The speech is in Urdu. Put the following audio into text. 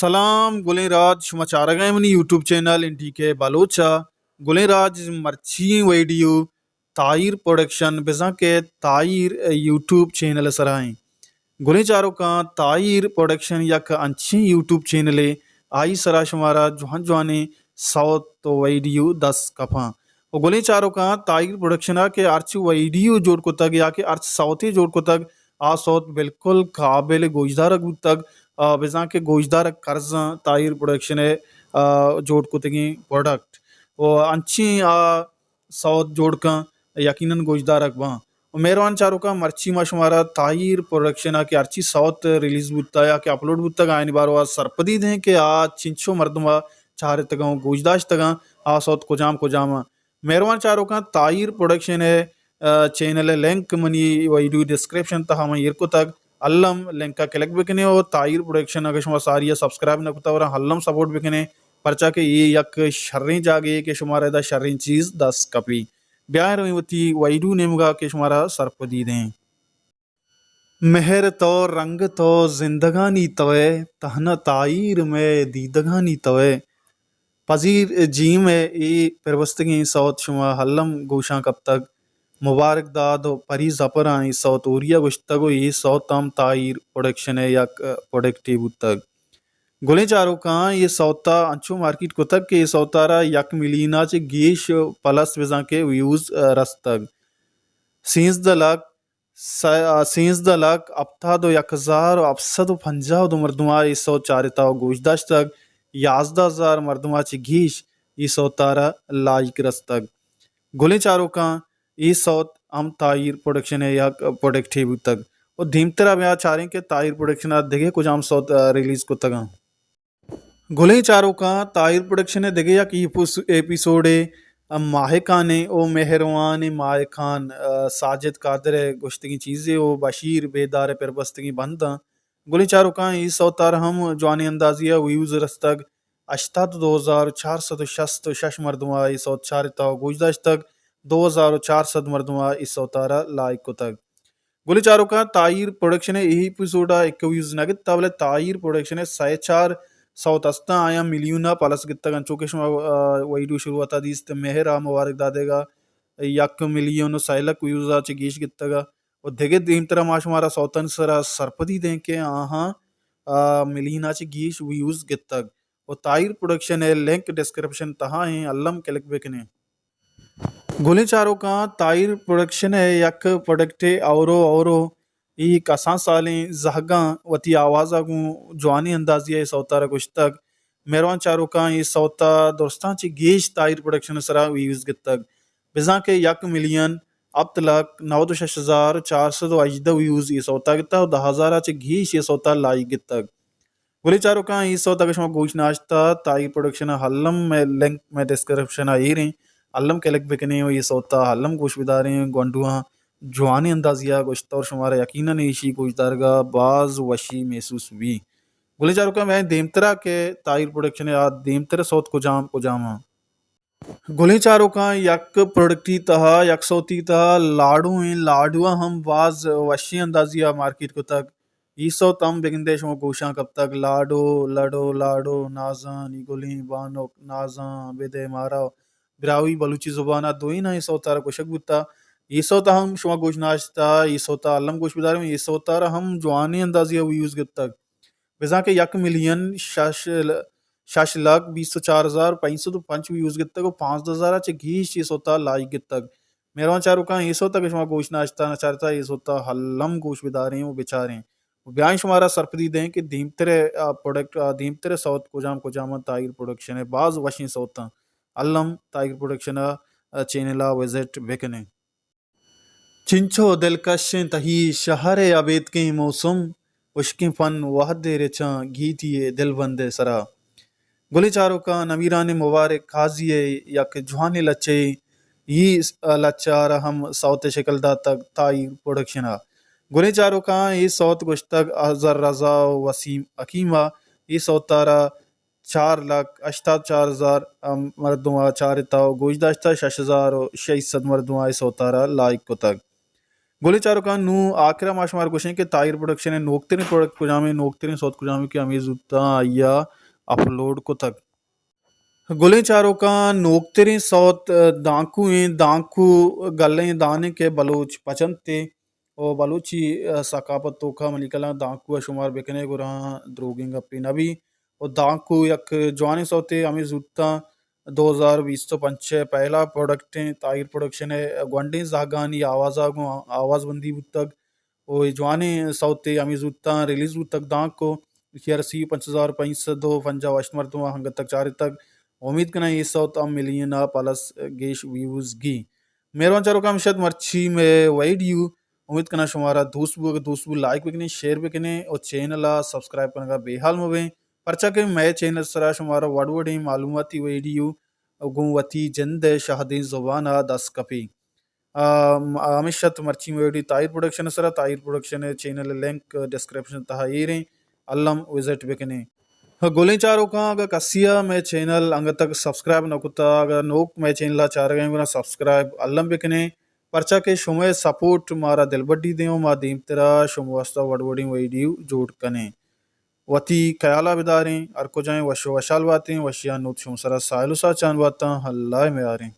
سلام گلیں راج شما چارگائے منی یوٹیوب چینل انٹی کے بلوچا گلیں راج مرچی ویڈیو تائر پروڈکشن بزاں کے تائر یوٹیوب چینل سرائیں گلیں چاروں کا تائر پروڈکشن یک انچی یوٹیوب چینل آئی سرا شمارا جوہن جوانے ساؤت تو ویڈیو 10 کپاں و گلیں چاروں کا تائر پروڈکشن کے ارچ ویڈیو جوڑ کو تگ یا کہ ارچ ساؤتے جوڑ کو تگ آ سوت بالکل قابل گوشدار گو تگ بزاں کے گوشدار قرضاں تائر پروڈکشن جوڑ کو تگیں پروڈکٹ و انچی ساؤت جوڑ کاں یقیناً گوشدار اکباں و مہربان چاروں کا مرچی ما شمارا تائر پروڈکشن کے ارچی ساؤت ریلیز بوتا یا کہ اپلوڈ بوتا گا آئین بارو سرپدید ہیں کہ چنچو مردمہ چارے تگاں گوشداش تگاں ساؤت کو جام مہربان چاروں کا تائر پروڈکشن چینل لنک منی ویڈیو ڈسکرپشن تہا من یہ کو تک اللم لنکا کلک بکنے اور تائر پروڈکشن اگر شما ساریہ سبسکرائب نہ کتا اور ہلم سپورٹ بکنے پرچا کہ یہ یک شریں جاگے کہ شمارا دا شریں چیز 10 کپی بیاہ رویوتی ویڈیو نیمگا کہ شمارا سرپدید ہیں مہر تو رنگ تو زندگانی توے تہنا تائر میں دیدگانی توے پذیر جی میں ای پروستگیں سوت شما حلم گوشاں کب تک مبارک داد و پری زپر آئیں سوت اوریا گشتگو ای سوت تام تائر پروڈکشن یک پروڈکٹی بودتگ گلیں چاروں کہاں یہ سوتا انچو مارکیٹ کو تک کہ یہ سوتارا 1 ملینہ چے گیش پلس وزاں کے ویوز رستگ 13 لاکھ ابتاد و 1750 مردمہ یہ سوت چارتا و گوش داشتگ 11,000 مردمہ چے گیش یہ سوتارا لائک رستگ گلیں چاروں کہاں یہ سوت ہم تائر پروڈکشن یک پروڈکٹی بودتگ اور دھیمترا بیا چاریں کہ تائر پروڈکشن دگے کچھ ہم سوت ریلیز کو تگاں گلیں چاروں کا تائر پروڈکشن دگے یک ایپیسوڈ ماہ کانے او مہروان ماہ خان ساجد قادر گشتگی چیزیں او بشیر بیدار پربستگی بنداں گلیں چاروں کا یہ سوتار ہم جوانی اندازیہ ویوز رستگ 82,466 مردمہ یہ سوت چارتا و گوش داشتگ 2,400 مردمہ اس سوتارا لائک کو تگ گلیں چاروں کا تائر پروڈکشن یہی ایپیسوڈا ایک ویوز نگت تاولے تائر پروڈکشن 4 ساؤت استا آیا ملیونہ پلس گتگا چونکہ شما ویڈیو شروعاتا دیست مہرہ مبارک دادے گا 1 ملین سائلک ویوزا چے گیش گتگا اور دگے دیم طرح ما شمارا سوتن سرا سرپدی دیں کہ آہاں ملینہ چے گیش ویوز گتگ اور تائر پروڈکشن لنک ڈسکرپشن تہا ہیں علم کلک بکنے گلیں چاروں کا تائر پروڈکشن یک پروڈکٹ اورو ای کساں سالیں زہگاں وتی آوازہ گوں جوانی اندازیہ سوتارا گشتگ مہربان چاروں کا یہ سوتا دوستان چی گیش تائر پروڈکشن سرا ویوز گتگ بزاں کے 1 ملین 7,96,418 ویوز یہ سوتا گتا اور 10,000 چی گیش یہ سوتا لائک گتگ گلیں چاروں کا یہ سوتا کہ شما گوش ناشتا تائر پروڈکشن حلم میں لنک میں ڈسکرپشن آئی رہیں علم کلک بکنے ہو یہ سوتا حلم گوش بداریں گونڈوہاں جوانی اندازیہ گوشت اور شمارا یقیناً ایشی گوش دارگا بعض وشی محسوس بھی گلیں چاروں کا میں دیمترا کے تائر پروڈکشن یاد دیمترا سوت کو جاما گلیں چاروں کا یک پروڈکٹی تہا یک سوتی تہا لاڈو ہیں لاڈوا ہم بعض وشی اندازیہ مارکیٹ کو تک ای سوت ہم بگندے شما گوشاں کب تک لاڈو لڈو لاڈو نازاں نی گلیں بانوک نازاں بدے مارا براوی بلوچی زبانہ دوئی نا یہ سوتارا گوشک بوتا یہ سوتا ہم شما گوش ناشتا یہ سوتا علم گوش بداروں یہ سوتارا ہم جوانی اندازیہ ویوز گتگ بزاں کہ 1 ملین 6,24,505 ویوز گتگ و 5,000 چے گیش یہ سوتا لائک گتگ مہربان چاروں کا یہ سوتا کہ شما گوش ناشتا نہ چارتا یہ سوتا حلم گوش بداریں و بچاریں بیائیں شمارا سرپدی دیں کہ دیمترے پروڈکٹ دیمترے سوت کو جاما تائر پروڈکشن ہے بعض وشیں سوتا علم تائر پروڈکشن چینلہ وزٹ بکنے چنچو دلکش تہی شہر عبید کے موسم عشق فن وحد رچاں گیتی دل بند سرا گلیں چاروں کا نویران مبارک قاضی یک جوانی لچے یہ لچارا ہم سوت شکل دا تک تائر پروڈکشن گلیں چاروں کا یہ سوت گشتگ اظہر رضا وسیم حکیمہ یہ سوتارا 4,84,000 مردمہ چارتا گوش داشتا 6,600 مردمہ سوتارا لائک کو تک گولی چارکان نو آخرا ما شمار گوشیں کہ تائر پروڈکشن نوکترین پروڈکٹ کجامے نوکترین صوت کجامے کہ ہمیں زودتا آیا اپلوڈ کو تک گلیں چاروکان نوکترین صوت دانکو ہیں دانکو گلیں دانے کے بلوچ پچند تے او بلوچی ثقافت تو کا ملیکلا دانکو شمار بکنے گراں دروگنگ اپی نبی او دانکو یک جوانی صوتے ہمیں زودتا 2025 پہلا پروڈکٹ ہیں تائر پروڈکشن ہے گونڈیں زاگانی آواز بندی بتگ او جوانے صوتے ہمیں زودتا ریلیز بتگ دانکو رسی 5550 وشت مرتبہ ہنگت تک چارے تک امید کنا یہ صوت ام ملین پلس گیش ویوز گی مہربان چارو کام شد مرچی میں ویڈیو امید کنا شمارا دوست بو لائک بکنے شیئر بکنے اور چینل سبسکرائب کرنے کا بے حال مویں پرچا کہ میں چینل سرا شمارا وڑی معلوماتی ویڈیو گوتی جند شہدین زبان دس کپی ہمیشت مرچی میں ویڈیو تائر پروڈکشن سرا tyre production channel link description تہا ایریں علم وزٹ بکنے گولیں چاروں کا اگر کسیا میں چینل انگ تک سبسکرائب نہ کتا اگر نوک میں چینل چار گئے گنا سبسکرائب علم بکنے پرچا کے شمع سپورٹ مارا دل بڈی دیوں ما دیم ترا شمع واسطہ وڈ ویڈیو جوڑ کنے وتی خیالہ بداریں ارکو جائیں وشو وشال باتیں وشیان نوت شمع سرا سائلو سا چان باتاں اللہ میں آریں